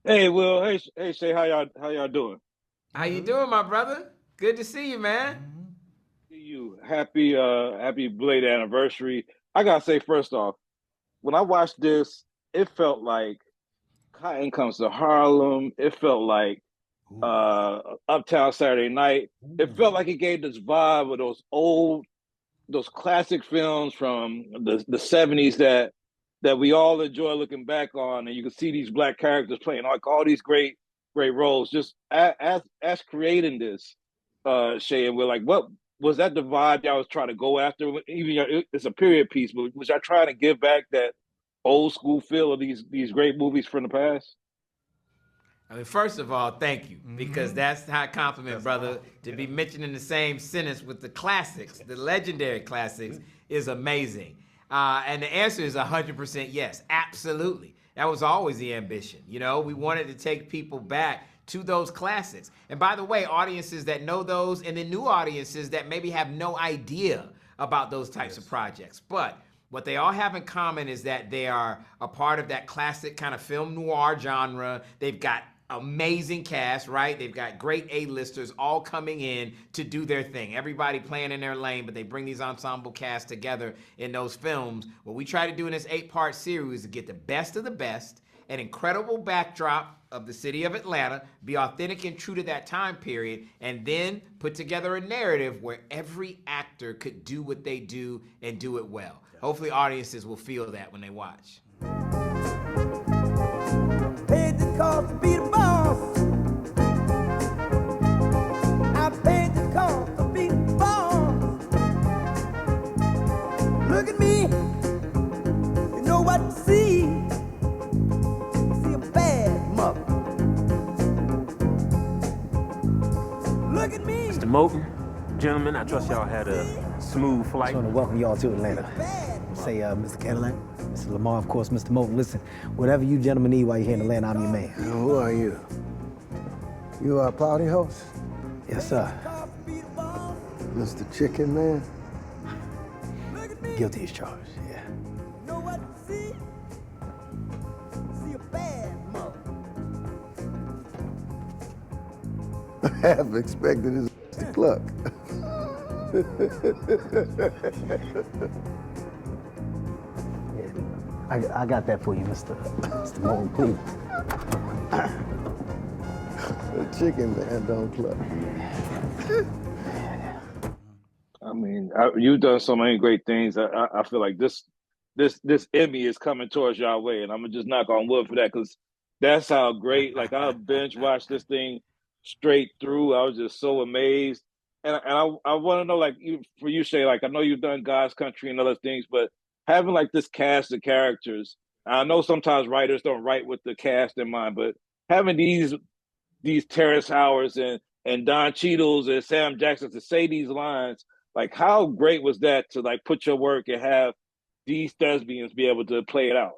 Hey, Will. Hey, Shay. How y'all doing? How you doing, my brother? Good to see you, man. See you. Happy belated anniversary. I gotta say, first off, when I watched this, it felt like Cotton Comes to Harlem. It felt like Ooh, Uptown Saturday Night. It felt ooh, like it gave this vibe of those classic films from the '70s that we all enjoy looking back on, and you can see these black characters playing like all these great roles. Just as creating this, Shay, and we're like, what was that the vibe y'all was trying to go after? Even it's a period piece, but was y'all trying to give back that old school feel of these great movies from the past? I mean, first of all, thank you, because that's high compliment, that's brother. all. To Yeah. be mentioned in the same sentence with the classics, the legendary classics, is amazing. And the answer is 100% yes, absolutely. That was always the ambition. You know, we wanted to take people back to those classics. And by the way, audiences that know those, and then new audiences that maybe have no idea about those types of Yes. projects. But what they all have in common is that they are a part of that classic kind of film noir genre. They've got amazing cast, right? They've got great A-listers all coming in to do their thing. Everybody playing in their lane, but they bring these ensemble casts together in those films. What we try to do in this 8-part series is to get the best of the best, an incredible backdrop of the city of Atlanta, be authentic and true to that time period, and then put together a narrative where every actor could do what they do and do it well. Hopefully audiences will feel that when they watch. Paid the cost to be the boss. I paid the cost to be the boss. Look at me, you know what to see. See a bad mother. Look at me. Mr. Moulton, gentlemen, I trust y'all had a smooth I flight. just want to welcome y'all to Atlanta. Say, Mr. Cadillac, Mr. Lamar, of course, Mr. Moulton. Listen, whatever you gentlemen need while you're here in Atlanta, I'm your man. Who are you? You are party host? Yes, sir. Mr. Chicken Man? Guilty as charged, yeah. Know what to see. See a bad mother. I have expected his to cluck. I got that for you, Mr. Moulton, please. The Chicken Man don't cluck. I mean, you've done so many great things. I feel like this Emmy is coming towards y'all way, and I'm gonna just knock on wood for that because that's how great. Like I binge watched this thing straight through. I was just so amazed, and I want to know, like, for you, Shay, like I know you've done God's Country and other things, but having like this cast of characters, I know sometimes writers don't write with the cast in mind, but having these Terrence Howards and Don Cheadles and Sam Jackson to say these lines, like how great was that to like put your work and have these thespians be able to play it out?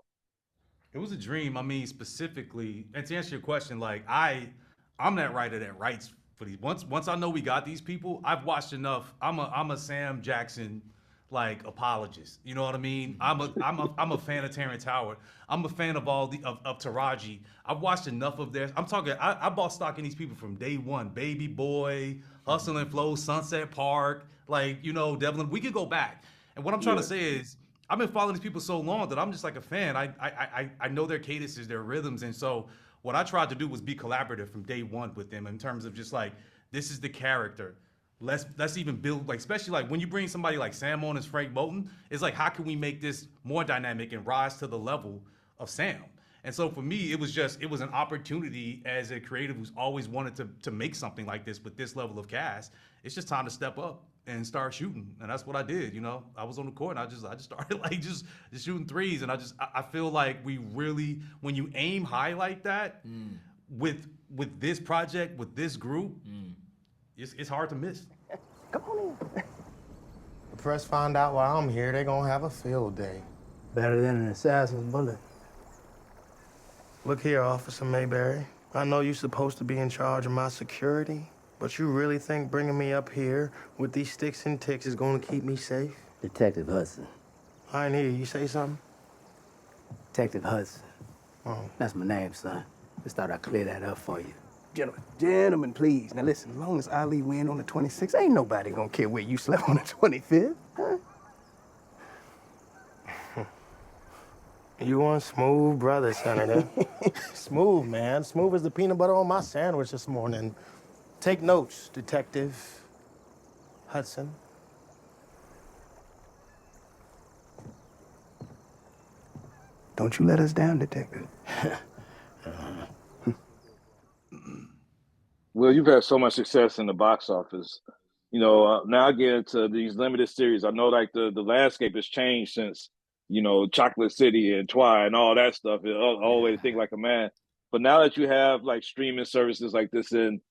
It was a dream. I mean, specifically, and to answer your question, like I'm that writer that writes for these. Once I know we got these people, I've watched enough. I'm a Sam Jackson like apologist. You know what I mean? I'm a fan of Terrence Howard. I'm a fan of all of Taraji. I've watched enough of theirs. I'm talking. I bought stock in these people from day one. Baby Boy, Hustle and Flow, Sunset Park. Like Devlin. We could go back. And what I'm trying to Yeah. say is, I've been following these people so long that I'm just like a fan. I know their cadences, their rhythms, and so what I tried to do was be collaborative from day one with them in terms of just like this is the character. Let's even build like especially like when you bring somebody like Sam on as Frank Moulton, it's like how can we make this more dynamic and rise to the level of Sam? And so for me, it was an opportunity as a creative who's always wanted to make something like this with this level of cast. It's just time to step up and start shooting, and that's what I did. I was on the court, and I just started like just shooting threes, and I feel like we really when you aim high like that with this project with this group, it's hard to miss. The press find out while I'm here, they're gonna have a field day. Better than an assassin's bullet. Look here, Officer Mayberry. I know you're supposed to be in charge of my security, but you really think bringing me up here with these sticks and ticks is gonna keep me safe? Detective Hudson. I ain't hear you say something. Detective Hudson. Oh, That's my name, son. Just thought I'd clear that up for you. Gentlemen, please. Now listen, as long as Ali win on the 26th, ain't nobody gonna care where you slept on the 25th, huh? You one smooth brother, Senator. Smooth, man. Smooth as the peanut butter on my sandwich this morning. Take notes, Detective Hudson. Don't you let us down, Detective. Well, you've had so much success in the box office. You know, now I get into these limited series. I know like the landscape has changed since, you know, Chocolate City and Twi and all that stuff. Always think like a man. But now that you have like streaming services like this, and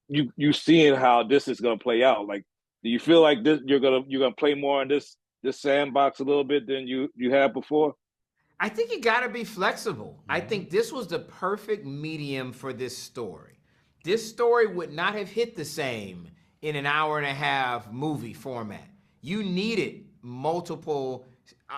you seeing how this is gonna play out, like, do you feel like this you're gonna play more in this sandbox a little bit than you had before? I think you got to be flexible. I think this was the perfect medium for this story. This story would not have hit the same in an hour and a half movie format. You needed multiple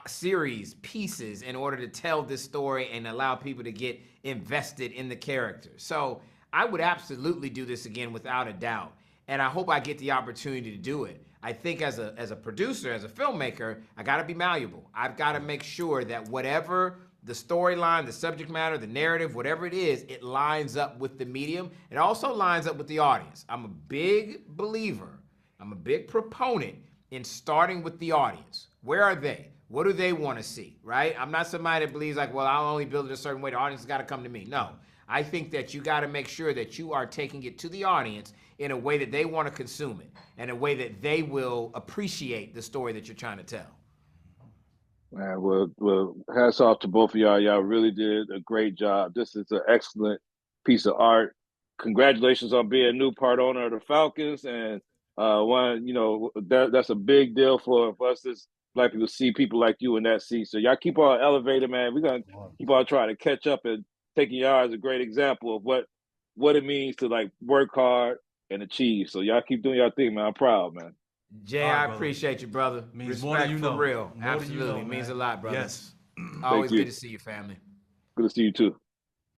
series, pieces in order to tell this story and allow people to get invested in the characters. So I would absolutely do this again without a doubt. And I hope I get the opportunity to do it. I think as a producer, as a filmmaker, I gotta be malleable. I've gotta make sure that whatever the storyline, the subject matter, the narrative, whatever it is, it lines up with the medium. It also lines up with the audience. I'm a big believer, I'm a big proponent in starting with the audience. Where are they? What do they want to see, right? I'm not somebody that believes like, well, I'll only build it a certain way. The audience has got to come to me. No, I think that you got to make sure that you are taking it to the audience in a way that they want to consume it, and a way that they will appreciate the story that you're trying to tell. Man, well, hats off to both of y'all. Y'all really did a great job. This is an excellent piece of art. Congratulations on being a new part owner of the Falcons, and that's a big deal for us as Black people to see people like you in that seat. So y'all keep on elevating, man. We're gonna keep on trying to catch up and taking y'all as a great example of what it means to like work hard and achieve. So y'all keep doing y'all thing, man. I'm proud, man. Jay, I appreciate you, brother. Means Respect more than you know. for real. More than you Absolutely. know, means a man. lot, brother. Yes. Always good to see you, family. Good to see you too.